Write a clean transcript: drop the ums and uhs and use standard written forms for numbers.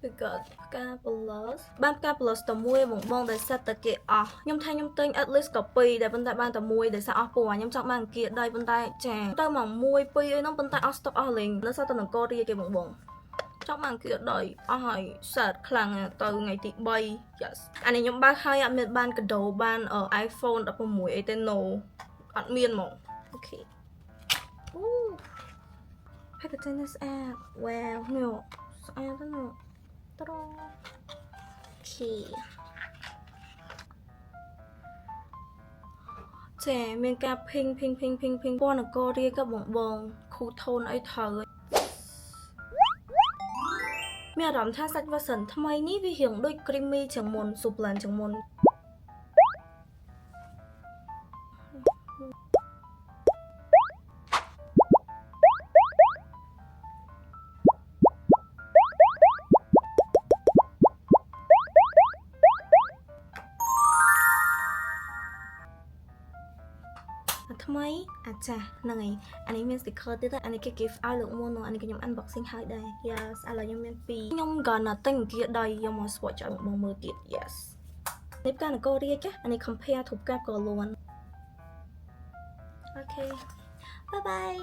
We got Capulus បាន Capulus តែមួយបងដែលសិតតែគេអស់ខ្ញុំថាខ្ញុំទិញ at least ក៏2ដែរប៉ុន្តែបានតែមួយដែលសិតអស់ពូខ្ញុំចង់បានគៀដៃប៉ុន្តែចាទៅមក1 2អីហ្នឹងប៉ុន្តែអស់ stock អស់លេងនៅសិតតែនឹងកូរ៉េគេបងចង់បានគៀដៃអស់ហើយសិតខ្លាំងទៅថ្ងៃទី3 yes អានេះខ្ញុំបើកហើយអត់មានបានកដោបាន iPhone 16អីទេ no អត់មានមកអូខេអូ packaging នេះស្អាត wow នេះស្អាតណាស់ត្រង់អូខេចាមានការភីងពណ៌នគររាជក៏បងខូថូនអីត្រូវមានអារម្មណ៍ថាសាច់ version ថ្មីនេះវារៀងដូច creamy ជាងមុន super ជាងមុនថ្មីអាចាស់ហ្នឹងហើយអានេះមាន sticker ទៀតអានេះគេ give ឲ្យលើកមុនអានេះខ្ញុំ unboxing ហើយដែរ yes ឥឡូវខ្ញុំមាន2ខ្ញុំក៏ណាទិញគៀដៃយកមក swatch ឲ្យបងមើលទៀត yes នេះផ្កានគររាជចាអានេះ compare ធូបកាប់ក៏លួនអូខេ bye bye